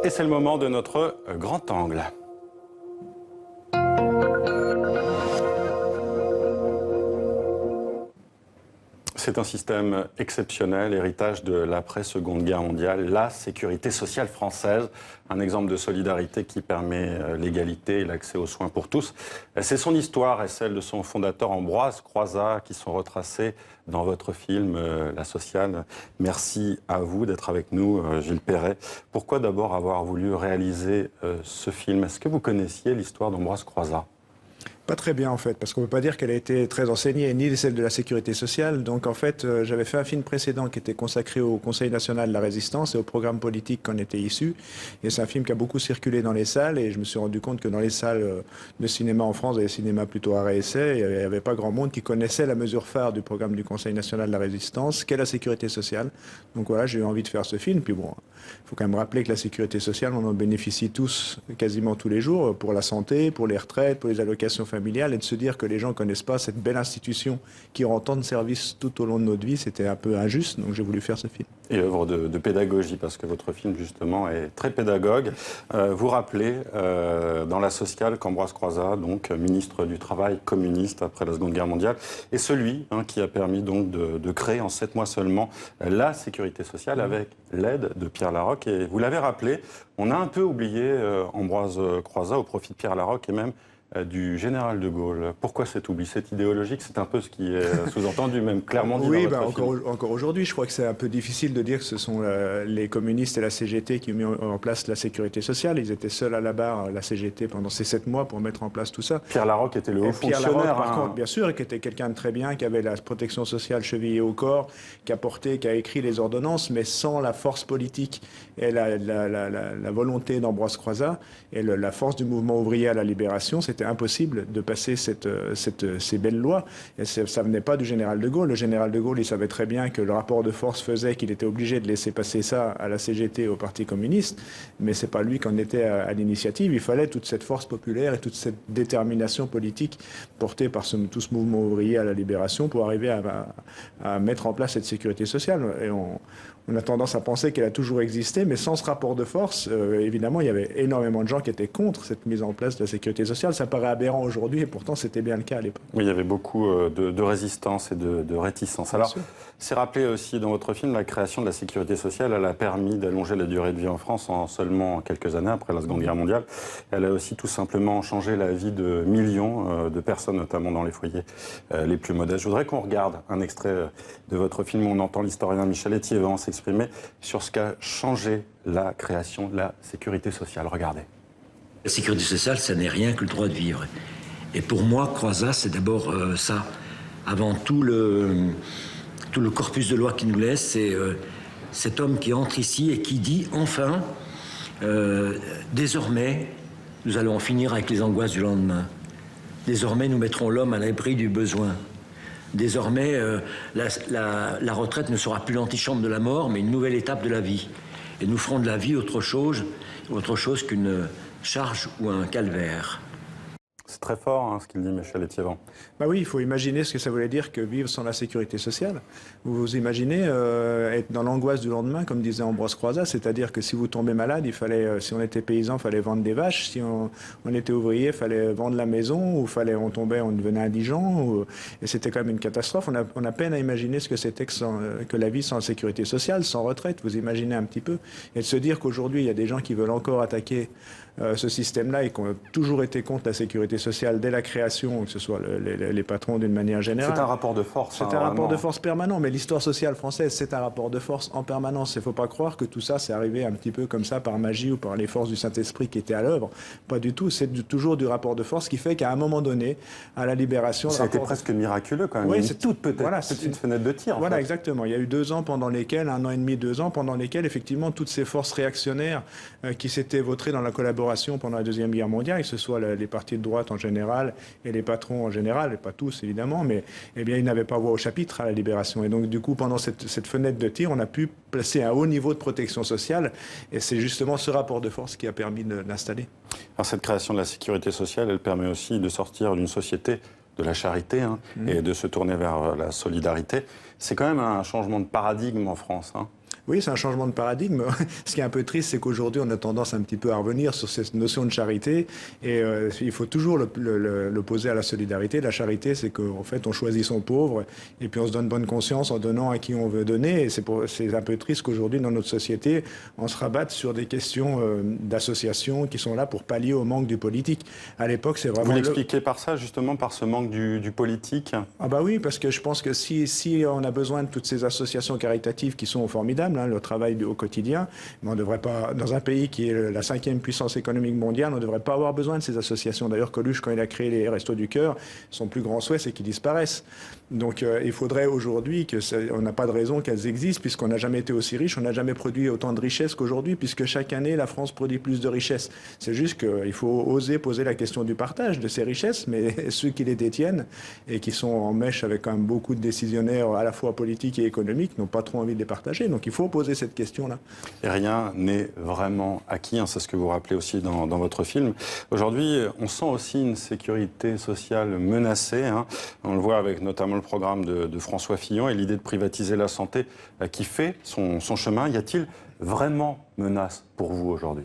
Et c'est le moment de notre grand angle. C'est un système exceptionnel, héritage de l'après-Seconde Guerre mondiale, la sécurité sociale française, un exemple de solidarité qui permet l'égalité et l'accès aux soins pour tous. C'est son histoire et celle de son fondateur Ambroise Croizat qui sont retracées dans votre film La Sociale. Merci à vous d'être avec nous, Gilles Perret. Pourquoi d'abord avoir voulu réaliser ce film? Est-ce que vous connaissiez l'histoire d'Ambroise Croizat? Pas très bien en fait, parce qu'on ne peut pas dire qu'elle a été très enseignée, ni celle de la sécurité sociale. Donc en fait, j'avais fait un film précédent qui était consacré au Conseil national de la résistance et au programme politique qu'en était issu. Et c'est un film qui a beaucoup circulé dans les salles et je me suis rendu compte que dans les salles de cinéma en France, des cinémas plutôt arrêt essai, il n'y avait pas grand monde qui connaissait la mesure phare du programme du Conseil national de la résistance, qu'est la sécurité sociale. Donc voilà, j'ai eu envie de faire ce film. Puis bon, il faut quand même rappeler que la sécurité sociale, on en bénéficie tous, quasiment tous les jours, pour la santé, pour les retraites, pour les allocations familiale, et de se dire que les gens ne connaissent pas cette belle institution qui rend tant de services tout au long de notre vie, c'était un peu injuste, donc j'ai voulu faire ce film. Et œuvre de pédagogie, parce que votre film, justement, est très pédagogue. Vous rappelez, dans La Sociale, qu'Ambroise Croizat, donc ministre du Travail communiste après la Seconde Guerre mondiale, est celui qui a permis donc de créer en 7 mois seulement la sécurité sociale avec l'aide de Pierre Laroque. Et vous l'avez rappelé, on a un peu oublié Ambroise Croizat au profit de Pierre Laroque et même du général de Gaulle. Pourquoi cet oubli? C'est idéologique, c'est un peu ce qui est sous-entendu, même clairement dit oui, dans votre film. encore aujourd'hui, je crois que c'est un peu difficile de dire que ce sont les communistes et la CGT qui ont mis en place la sécurité sociale. Ils étaient seuls à la barre, la CGT, pendant ces 7 mois pour mettre en place tout ça. Pierre Laroque était le haut fonctionnaire. Pierre Laroque, par contre, bien sûr, qui était quelqu'un de très bien, qui avait la protection sociale chevillée au corps, qui a écrit les ordonnances, mais sans la force politique et la volonté d'Ambroise Croizat et la force du mouvement ouvrier à la libération, c'était impossible de passer ces belles lois. Et ça venait pas du général de Gaulle. Le général de Gaulle, il savait très bien que le rapport de force faisait qu'il était obligé de laisser passer ça à la CGT et au Parti communiste, mais c'est pas lui qui en était à l'initiative. Il fallait toute cette force populaire et toute cette détermination politique portée par tout ce mouvement ouvrier à la libération pour arriver à mettre en place cette sécurité sociale. Et on a tendance à penser qu'elle a toujours existé, mais sans ce rapport de force, évidemment, il y avait énormément de gens qui étaient contre cette mise en place de la sécurité sociale. Ça paraît aberrant aujourd'hui, et pourtant c'était bien le cas à l'époque. Oui, il y avait beaucoup de résistance et de réticence. Alors, c'est rappelé aussi dans votre film, la création de la sécurité sociale, elle a permis d'allonger la durée de vie en France en seulement quelques années après la Seconde Guerre mondiale. Elle a aussi tout simplement changé la vie de millions de personnes, notamment dans les foyers les plus modestes. Je voudrais qu'on regarde un extrait de votre film où on entend l'historien Michel Étiévant s'exprimer sur ce qu'a changé la création de la sécurité sociale. Regardez. La sécurité sociale, ça n'est rien que le droit de vivre. Et pour moi, Croizat, c'est d'abord ça. Avant tout le corpus de loi qu'il nous laisse, c'est cet homme qui entre ici et qui dit enfin, désormais, nous allons en finir avec les angoisses du lendemain. Désormais, nous mettrons l'homme à l'abri du besoin. Désormais, la retraite ne sera plus l'antichambre de la mort, mais une nouvelle étape de la vie. Et nous ferons de la vie autre chose qu'une charge ou un calvaire. C'est très fort ce qu'il dit, Michel Étiévant. Bah oui, il faut imaginer ce que ça voulait dire que vivre sans la sécurité sociale. Vous imaginez être dans l'angoisse du lendemain, comme disait Ambroise Croizat, c'est-à-dire que si vous tombez malade, il fallait, si on était paysan, il fallait vendre des vaches, si on était ouvrier, il fallait vendre la maison, ou on devenait indigent, et c'était quand même une catastrophe. On a peine à imaginer ce que c'était que la vie sans sécurité sociale, sans retraite, vous imaginez un petit peu. Et de se dire qu'aujourd'hui, il y a des gens qui veulent encore attaquer ce système-là et qui ont toujours été contre la sécurité sociale dès la création, que ce soit les patrons d'une manière générale. C'est un rapport de force. C'est un rapport de force permanent, mais l'histoire sociale française, c'est un rapport de force en permanence. Il ne faut pas croire que tout ça, c'est arrivé un petit peu comme ça par magie ou par les forces du Saint-Esprit qui étaient à l'œuvre. Pas du tout. C'est toujours du rapport de force qui fait qu'à un moment donné, à la libération... Ça a été presque miraculeux quand même. Oui, c'est toute petite fenêtre de tir. Voilà, exactement. Il y a eu 2 ans pendant lesquels, 1 an et demi, 2 ans, pendant lesquels, effectivement, toutes ces forces réactionnaires qui s'étaient vautrées dans la collaboration pendant la Deuxième Guerre mondiale, que ce soit les partis de droite en général et les patrons en général, et pas tous évidemment, mais eh bien, ils n'avaient pas voix au chapitre à la libération. Et donc du coup, pendant cette fenêtre de tir, on a pu placer un haut niveau de protection sociale, et c'est justement ce rapport de force qui a permis de l'installer. Alors cette création de la sécurité sociale, elle permet aussi de sortir d'une société de la charité et de se tourner vers la solidarité. C'est quand même un changement de paradigme en France. Oui, c'est un changement de paradigme. Ce qui est un peu triste, c'est qu'aujourd'hui, on a tendance un petit peu à revenir sur cette notion de charité. Et il faut toujours l'opposer à la solidarité. La charité, c'est qu'en fait, on choisit son pauvre et puis on se donne bonne conscience en donnant à qui on veut donner. Et c'est un peu triste qu'aujourd'hui, dans notre société, on se rabatte sur des questions d'associations qui sont là pour pallier au manque du politique. À l'époque, c'est vraiment... Vous l'expliquez par ça, justement, par ce manque du politique? Ah bah oui, parce que je pense que si on a besoin de toutes ces associations caritatives qui sont formidables, le travail au quotidien, mais on ne devrait pas, dans un pays qui est la 5e puissance économique mondiale, on ne devrait pas avoir besoin de ces associations. D'ailleurs, Coluche, quand il a créé les Restos du Cœur, son plus grand souhait, c'est qu'ils disparaissent. Donc il faudrait aujourd'hui on n'a pas de raison qu'elles existent, puisqu'on n'a jamais été aussi riche, on n'a jamais produit autant de richesses qu'aujourd'hui, puisque chaque année, la France produit plus de richesses. C'est juste qu'il faut oser poser la question du partage de ces richesses, mais ceux qui les détiennent et qui sont en mèche avec quand même beaucoup de décisionnaires à la fois politiques et économiques n'ont pas trop envie de les partager. Donc il faut poser cette question-là. Et rien n'est vraiment acquis, c'est ce que vous rappelez aussi dans votre film. Aujourd'hui, on sent aussi une sécurité sociale menacée. On le voit avec notamment le programme de François Fillon et l'idée de privatiser la santé qui fait son chemin. Y a-t-il vraiment menace pour vous aujourd'hui ?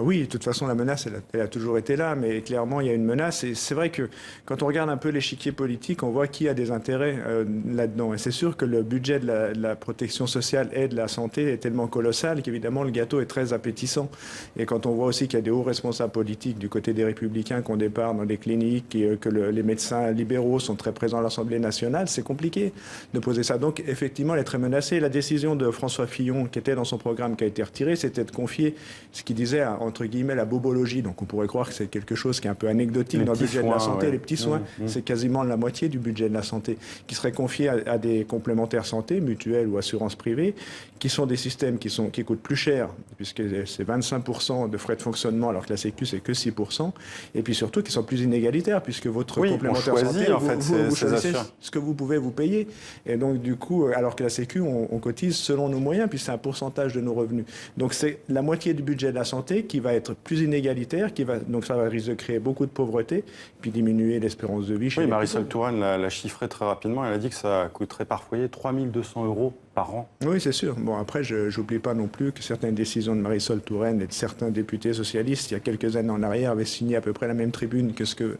Oui, de toute façon, la menace, elle a toujours été là, mais clairement, il y a une menace. Et c'est vrai que quand on regarde un peu l'échiquier politique, on voit qui a des intérêts là-dedans. Et c'est sûr que le budget de la protection sociale et de la santé est tellement colossal qu'évidemment, le gâteau est très appétissant. Et quand on voit aussi qu'il y a des hauts responsables politiques du côté des Républicains qu'on départ dans les cliniques et que les médecins libéraux sont très présents à l'Assemblée nationale, c'est compliqué de poser ça. Donc, effectivement, elle est très menacée. La décision de François Fillon, qui était dans son programme, qui a été retirée, c'était de confier ce qu'il disait entre guillemets la bobologie, donc on pourrait croire que c'est quelque chose qui est un peu anecdotique dans le budget de la santé, ouais. Les petits soins, c'est quasiment la moitié du budget de la santé, qui serait confié à des complémentaires santé, mutuelles ou assurances privées, qui sont des systèmes qui coûtent plus cher, puisque c'est 25% de frais de fonctionnement, alors que la Sécu c'est que 6%, et puis surtout qui sont plus inégalitaires, puisque votre complémentaire santé, vous choisissez ce que vous pouvez vous payer, et donc du coup, alors que la Sécu, on cotise selon nos moyens, puis c'est un pourcentage de nos revenus. Donc c'est la moitié du budget de la santé qui va être plus inégalitaire, donc ça va risquer de créer beaucoup de pauvreté, puis diminuer l'espérance de vie chez les people. Marisol Touraine l'a chiffré très rapidement, elle a dit que ça coûterait par foyer 3 200 € par an. Oui, c'est sûr. Bon, après, je n'oublie pas non plus que certaines décisions de Marisol Touraine et de certains députés socialistes, il y a quelques années en arrière, avaient signé à peu près la même tribune que ce que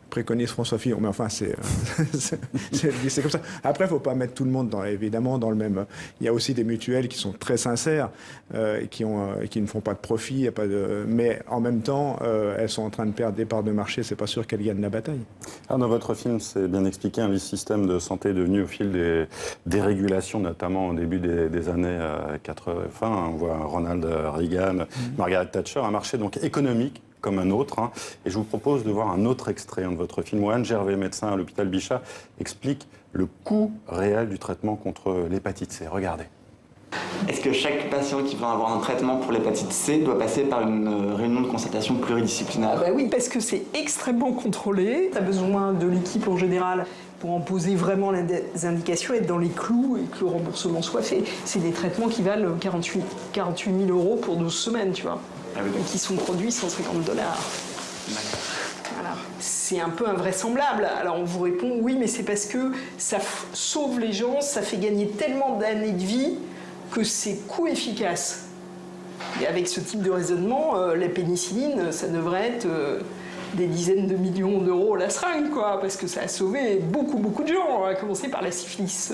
préconise François Fillon. Mais enfin, c'est comme ça. Après, il ne faut pas mettre tout le monde, évidemment, dans le même... Il y a aussi des mutuelles qui sont très sincères, qui ne font pas de profit, mais en même temps, elles sont en train de perdre des parts de marché. C'est pas sûr qu'elles gagnent la bataille. Alors, dans votre film, c'est bien expliqué, le système de santé est devenu au fil des dérégulations, notamment au début des années 80. On voit Ronald Reagan, Margaret Thatcher, un marché donc économique comme un autre. Et je vous propose de voir un autre extrait de votre film où Anne Gervais, médecin à l'hôpital Bichat, explique le coût réel du traitement contre l'hépatite C. Regardez. Est-ce que chaque patient qui va avoir un traitement pour l'hépatite C doit passer par une réunion de concertation pluridisciplinaire ? Oui, parce que c'est extrêmement contrôlé. Tu as besoin de l'équipe en général pour en poser vraiment les indications, être dans les clous et que le remboursement soit fait. C'est des traitements qui valent 48 000 € pour 12 semaines, tu vois. Ah oui, qui sont produits $150. Voilà. C'est un peu invraisemblable. Alors on vous répond oui, mais c'est parce que ça sauve les gens, ça fait gagner tellement d'années de vie que c'est coût efficace. Et avec ce type de raisonnement, la pénicilline, ça devrait être des dizaines de millions d'euros la seringue, quoi, parce que ça a sauvé beaucoup de gens, à commencer par la syphilis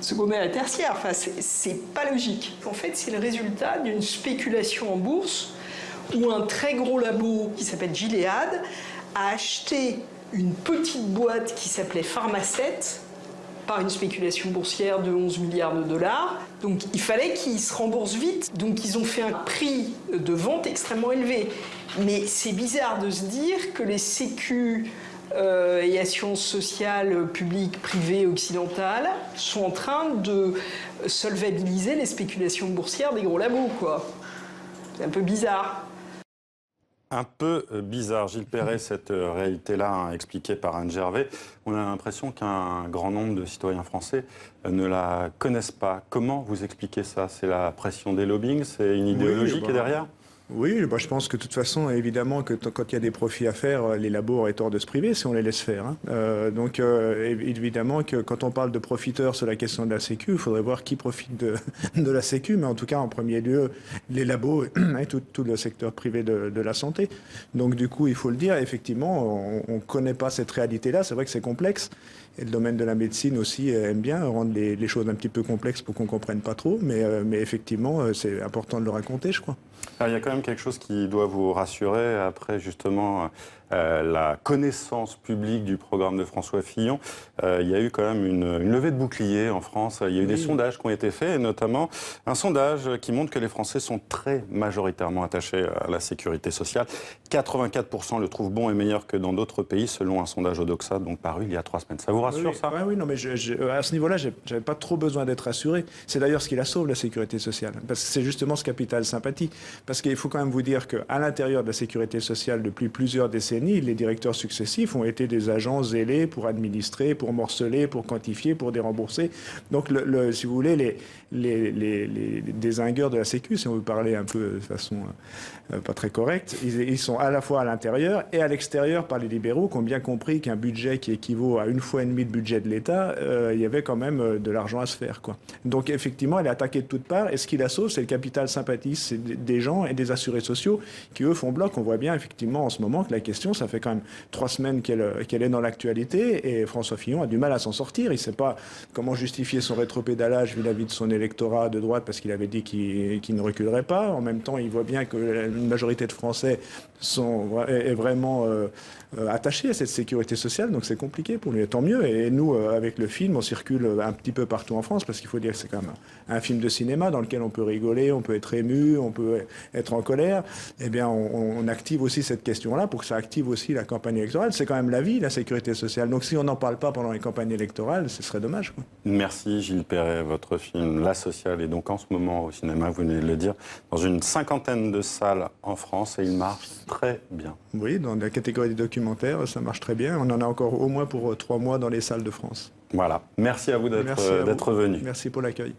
secondaire et tertiaire. Enfin, c'est pas logique. En fait, c'est le résultat d'une spéculation en bourse où un très gros labo qui s'appelle Gilead a acheté une petite boîte qui s'appelait Pharmacet par une spéculation boursière de 11 milliards de dollars. Donc il fallait qu'ils se remboursent vite. Donc ils ont fait un prix de vente extrêmement élevé. Mais c'est bizarre de se dire que les sécu et assurances sociales publiques, privées, occidentales sont en train de solvabiliser les spéculations boursières des gros labos, quoi. C'est un peu bizarre. Un peu bizarre, Gilles Perret, cette réalité-là expliquée par Anne Gervais. On a l'impression qu'un grand nombre de citoyens français ne la connaissent pas. Comment vous expliquez ça? C'est la pression des lobbying? C'est une idéologie qui est derrière? Oui, bah, je pense que de toute façon, évidemment, que quand il y a des profits à faire, les labos auraient tort de se priver si on les laisse faire. Donc, évidemment que quand on parle de profiteurs sur la question de la Sécu, il faudrait voir qui profite de la Sécu, mais en tout cas, en premier lieu, les labos et tout le secteur privé de la santé. Donc, du coup, il faut le dire, effectivement, on ne connaît pas cette réalité-là. C'est vrai que c'est complexe. Et le domaine de la médecine aussi aime bien rendre les choses un petit peu complexes pour qu'on ne comprenne pas trop. Mais effectivement, c'est important de le raconter, je crois. Alors, il y a quand même quelque chose qui doit vous rassurer après justement la connaissance publique du programme de François Fillon. Il y a eu quand même une levée de boucliers en France. Il y a eu des sondages qui ont été faits, et notamment un sondage qui montre que les Français sont très majoritairement attachés à la sécurité sociale. 84% le trouvent bon et meilleur que dans d'autres pays, selon un sondage Odoxa, donc paru il y a 3 semaines. Ça vous rassure, ça? Oui, non, mais à ce niveau-là, j'avais pas trop besoin d'être rassuré. C'est d'ailleurs ce qui la sauve, la sécurité sociale. Parce que c'est justement ce capital sympathie. Parce qu'il faut quand même vous dire qu'à l'intérieur de la sécurité sociale, depuis plusieurs décennies, les directeurs successifs ont été des agents zélés pour administrer, pour morceler, pour quantifier, pour dérembourser. Donc, si vous voulez, les dézingueurs de la Sécu, si on veut parler un peu de façon pas très correcte, ils sont à la fois à l'intérieur et à l'extérieur par les libéraux qui ont bien compris qu'un budget qui équivaut à 1,5 fois le budget de l'État, il y avait quand même de l'argent à se faire, quoi. Donc, effectivement, elle est attaquée de toutes parts. Et ce qui la sauve, c'est le capital sympathie. C'est des gens et des assurés sociaux qui, eux, font bloc. On voit bien, effectivement, en ce moment, que la question, ça fait quand même 3 semaines qu'elle est dans l'actualité, et François Fillon a du mal à s'en sortir. Il ne sait pas comment justifier son rétropédalage vis-à-vis de son électorat de droite, parce qu'il avait dit qu'il ne reculerait pas. En même temps, il voit bien que une majorité de Français est vraiment attachée à cette sécurité sociale, donc c'est compliqué pour lui. Tant mieux. Et nous, avec le film, on circule un petit peu partout en France, parce qu'il faut dire que c'est quand même un film de cinéma dans lequel on peut rigoler, on peut être ému, on peut être en colère. Eh bien, on active aussi cette question-là pour que ça active aussi la campagne électorale. C'est quand même la vie, la sécurité sociale. Donc si on n'en parle pas pendant les campagnes électorales, ce serait dommage, quoi. Merci Gilles Perret. Votre film La Sociale est donc en ce moment au cinéma, vous venez de le dire, dans une 50aine de salles en France, et il marche très bien. Oui, dans la catégorie des documentaires, ça marche très bien. On en a encore au moins pour 3 mois dans les salles de France. Voilà. Merci à vous d'être venu. Merci pour l'accueil.